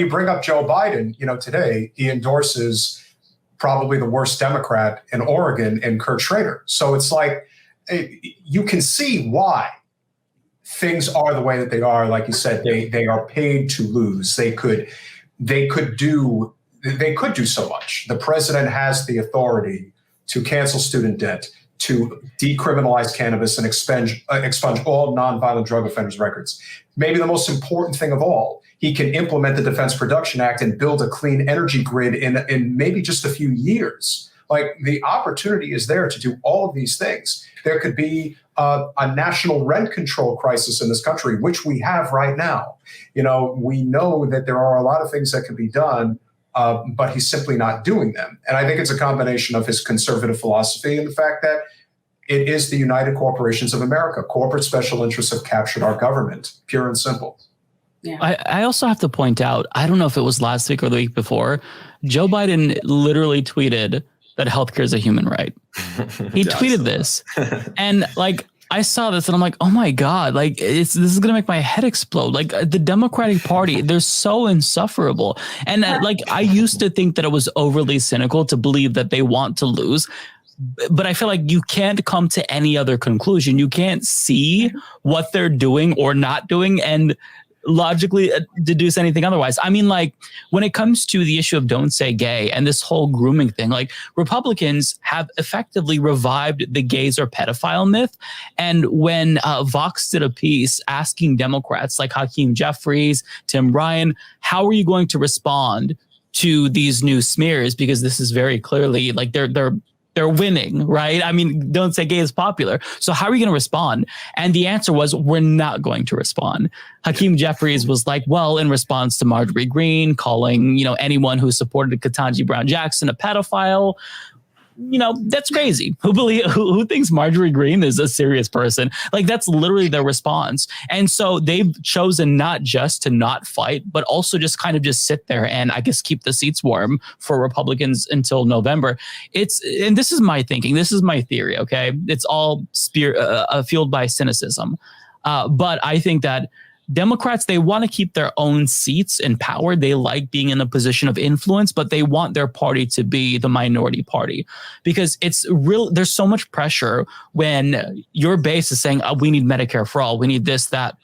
you bring up Joe Biden, today he endorses probably the worst Democrat in Oregon in Kurt Schrader. So it's like you can see why things are the way that they are. Like you said, they are paid to lose. They could do so much. The president has the authority to cancel student debt, to decriminalize cannabis and expunge all nonviolent drug offenders' records. Maybe the most important thing of all, he can implement the Defense Production Act and build a clean energy grid in maybe just a few years. Like, the opportunity is there to do all of these things. There could be a national rent control crisis in this country, which we have right now. We know that there are a lot of things that can be done, but he's simply not doing them. And I think it's a combination of his conservative philosophy and the fact that it is the United Corporations of America. Corporate special interests have captured our government, pure and simple. Yeah. I also have to point out, I don't know if it was last week or the week before, Joe Biden literally tweeted that healthcare is a human right. He tweeted this. And I saw this and I'm like, oh my God, this is going to make my head explode. The Democratic Party, they're so insufferable. And I used to think that it was overly cynical to believe that they want to lose. But I feel like you can't come to any other conclusion. You can't see what they're doing or not doing and logically deduce anything otherwise. I mean, when it comes to the issue of Don't Say Gay and this whole grooming thing, Republicans have effectively revived the gays or pedophile myth. And when Vox did a piece asking Democrats like Hakeem Jeffries, Tim Ryan, how are you going to respond to these new smears? Because this is very clearly they're winning, right? I mean, Don't Say Gay is popular. So how are you going to respond? And the answer was, we're not going to respond. Hakeem Jeffries was like, well, in response to Marjorie Greene calling, anyone who supported Ketanji Brown Jackson a pedophile, that's crazy. Who thinks Marjorie Greene is a serious person? That's literally their response. And so they've chosen not just to not fight, but also just kind of just sit there and I guess keep the seats warm for Republicans until November. And this is my thinking. This is my theory. Okay. It's all fueled by cynicism. But I think that Democrats, they want to keep their own seats in power. They like being in a position of influence, but they want their party to be the minority party because there's so much pressure when your base is saying, we need Medicare for all, we need this, that.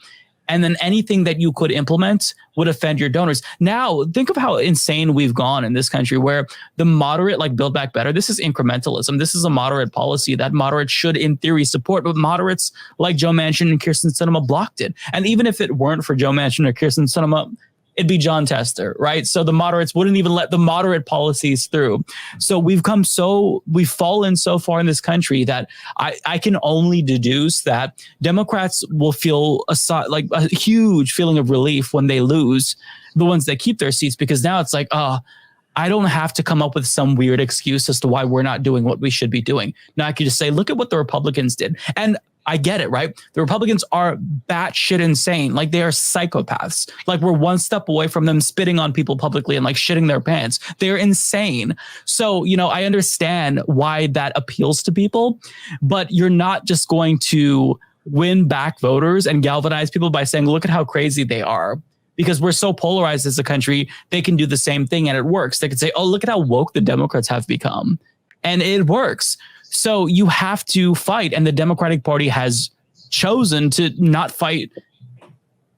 And then anything that you could implement would offend your donors. Now, think of how insane we've gone in this country where the moderate, Build Back Better, this is incrementalism. This is a moderate policy that moderates should, in theory, support. But moderates like Joe Manchin and Kyrsten Sinema blocked it. And even if it weren't for Joe Manchin or Kyrsten Sinema, it'd be John Tester, right? So the moderates wouldn't even let the moderate policies through. So we've fallen so far in this country that I can only deduce that Democrats will feel a huge feeling of relief when they lose, the ones that keep their seats, because now it's I don't have to come up with some weird excuse as to why we're not doing what we should be doing. Now I can just say, look at what the Republicans did. And I get it, right? The Republicans are batshit insane. They are psychopaths. We're one step away from them spitting on people publicly and shitting their pants. They're insane. So, I understand why that appeals to people, but you're not just going to win back voters and galvanize people by saying, look at how crazy they are. Because we're so polarized as a country, they can do the same thing and it works. They could say, oh, look at how woke the Democrats have become. And it works. So you have to fight. And the Democratic Party has chosen to not fight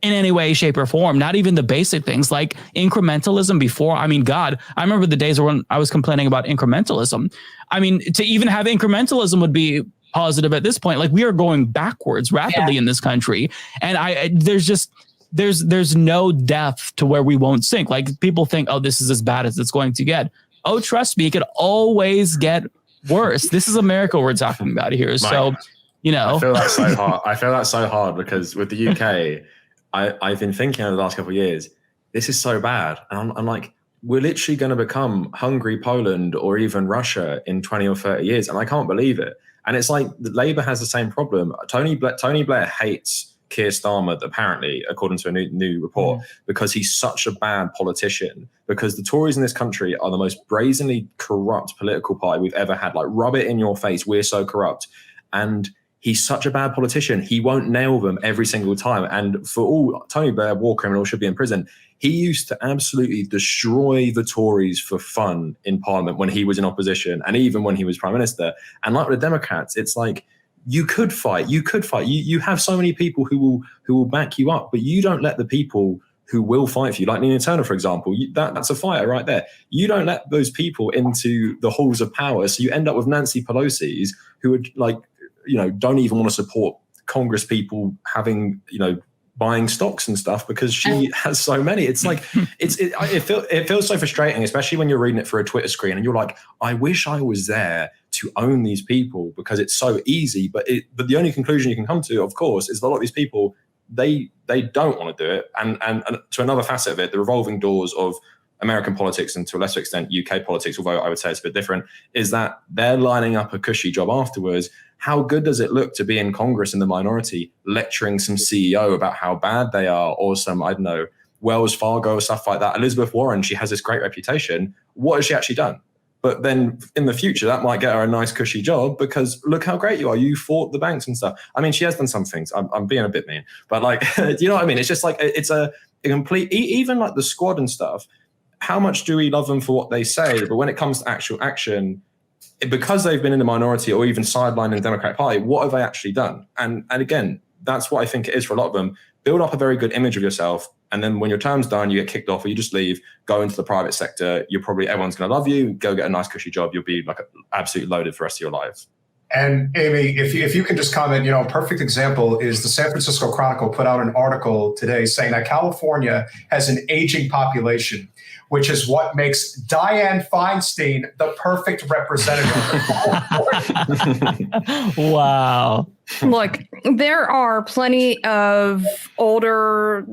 in any way, shape, or form, not even the basic things like incrementalism before. I mean, God, I remember the days when I was complaining about incrementalism. I mean, to even have incrementalism would be positive at this point. We are going backwards rapidly in this country. And there's no depth to where we won't sink. People think, oh, this is as bad as it's going to get. Oh, trust me, it could always get worse. This is America we're talking about here. Mike, so, I feel that so hard. I feel that so hard because with the UK, I've been thinking over the last couple of years, this is so bad. And I'm like, we're literally going to become Hungary, Poland, or even Russia in 20 or 30 years. And I can't believe it. And it's Labour has the same problem. Tony Blair hates Keir Starmer, apparently, according to a new report, because he's such a bad politician, because the Tories in this country are the most brazenly corrupt political party we've ever had. Rub it in your face, we're so corrupt. And he's such a bad politician, he won't nail them every single time. And for all Tony Blair, war criminal, should be in prison. he used to absolutely destroy the Tories for fun in Parliament when he was in opposition, and even when he was Prime Minister. And like with the Democrats, it's like, you could fight. You have so many people who will back you up, but you don't let the people who will fight for you, like Nina Turner, for example. That's a fighter right there. You don't let those people into the halls of power, so you end up with Nancy Pelosi's, who would don't even want to support Congress people having buying stocks and stuff because she has so many. It's like it feels so frustrating, especially when you're reading it through a Twitter screen and you're like, I wish I was there to own these people because it's so easy. But the only conclusion you can come to, of course, is that a lot of these people, they don't want to do it. And to another facet of it, the revolving doors of American politics and to a lesser extent UK politics, although I would say it's a bit different, is that they're lining up a cushy job afterwards. How good does it look to be in Congress in the minority, lecturing some CEO about how bad they are, or some, I don't know, Wells Fargo or stuff like that? Elizabeth Warren, she has this great reputation. What has she actually done? But then in the future, that might get her a nice cushy job because look how great you are. You fought the banks and stuff. I mean, she has done some things. I'm being a bit mean, but like, you know what I mean? It's just like, it's a complete, even like the squad and stuff. How much do we love them for what they say? But when it comes to actual action, because they've been in the minority or even sidelined in the Democratic Party, what have they actually done? And again, that's what I think it is for a lot of them. Build up a very good image of yourself. And then when your term's done, you get kicked off or you just leave, go into the private sector. Everyone's going to love you. Go get a nice cushy job. You'll be like absolutely loaded for the rest of your life. And Amy, if you can just comment, a perfect example is the San Francisco Chronicle put out an article today saying that California has an aging population, which is what makes Dianne Feinstein the perfect representative. Wow. Look, there are plenty of older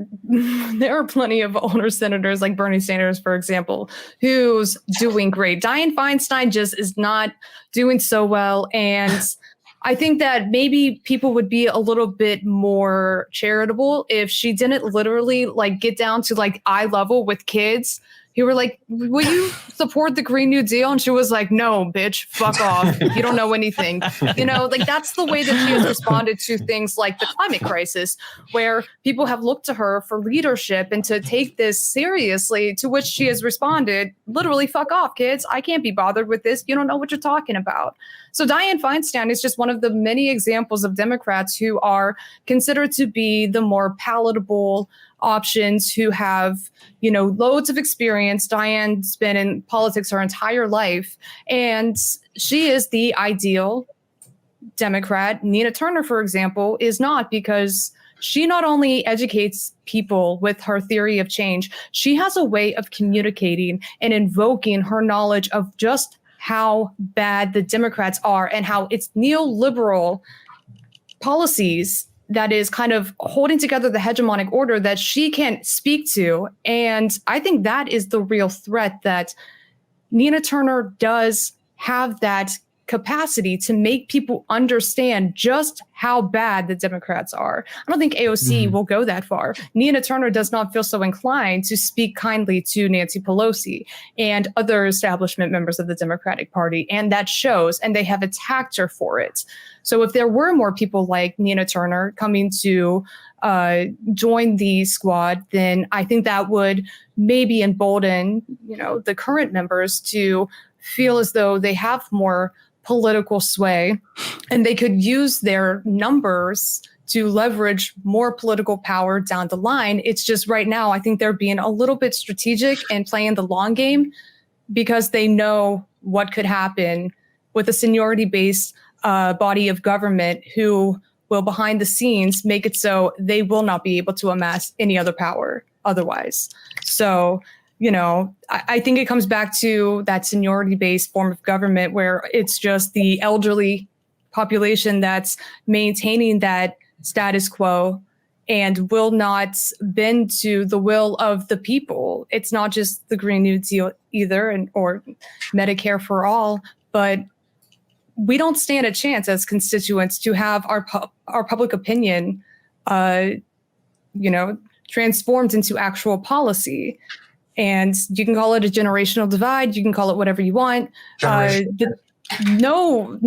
senators like Bernie Sanders, for example, who's doing great. Dianne Feinstein just is not doing so well. And I think that maybe people would be a little bit more charitable if she didn't literally get down to eye level with kids who were like, will you support the Green New Deal? And she was like, no, bitch, fuck off. You don't know anything. That's the way that she has responded to things like the climate crisis, where people have looked to her for leadership and to take this seriously, to which she has responded, literally, fuck off, kids. I can't be bothered with this. You don't know what you're talking about. So Dianne Feinstein is just one of the many examples of Democrats who are considered to be the more palatable options, who have, loads of experience. Dianne's been in politics her entire life, and she is the ideal Democrat. Nina Turner, for example, is not, because she not only educates people with her theory of change, she has a way of communicating and invoking her knowledge of just how bad the Democrats are and how it's neoliberal policies that is kind of holding together the hegemonic order that she can speak to. And I think that is the real threat, that Nina Turner does have that capacity to make people understand just how bad the Democrats are. I don't think AOC will go that far. Nina Turner does not feel so inclined to speak kindly to Nancy Pelosi and other establishment members of the Democratic Party. And that shows, and they have attacked her for it. So if there were more people like Nina Turner coming to join the squad, then I think that would maybe embolden, the current members to feel as though they have more political sway and they could use their numbers to leverage more political power down the line. It's just right now, I think they're being a little bit strategic and playing the long game because they know what could happen with a seniority-based body of government who will behind the scenes make it so they will not be able to amass any other power otherwise. So, I think it comes back to that seniority-based form of government where it's just the elderly population that's maintaining that status quo and will not bend to the will of the people. It's not just the Green New Deal either, or Medicare for all, but we don't stand a chance as constituents to have our public opinion, transformed into actual policy. And you can call it a generational divide. You can call it whatever you want. No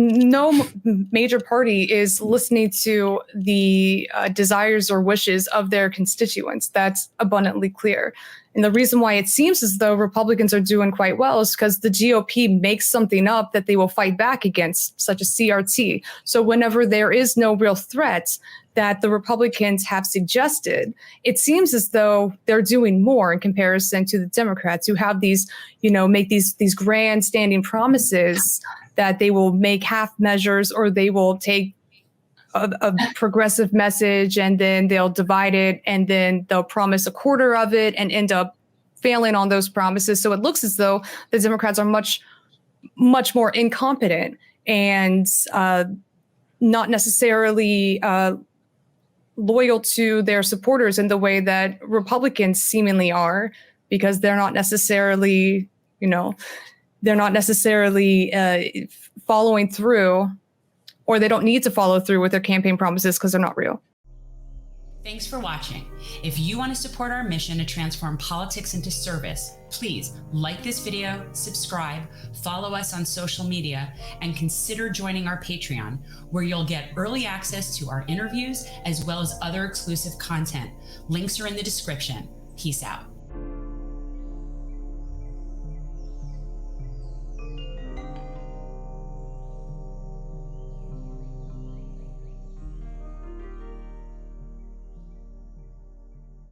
major party is listening to the desires or wishes of their constituents. That's abundantly clear. And the reason why it seems as though Republicans are doing quite well is because the GOP makes something up that they will fight back against, such as CRT. So whenever there is no real threat that the Republicans have suggested, it seems as though they're doing more in comparison to the Democrats, who have these, make these grandstanding promises that they will make half measures, or they will take a progressive message and then they'll divide it, and then they'll promise a quarter of it and end up failing on those promises. So it looks as though the Democrats are much, much more incompetent and not necessarily loyal to their supporters in the way that Republicans seemingly are, because they're not necessarily, following through, or they don't need to follow through with their campaign promises because they're not real. Thanks for watching. If you want to support our mission to transform politics into service, please like this video, subscribe, follow us on social media, and consider joining our Patreon, where you'll get early access to our interviews as well as other exclusive content. Links are in the description. Peace out.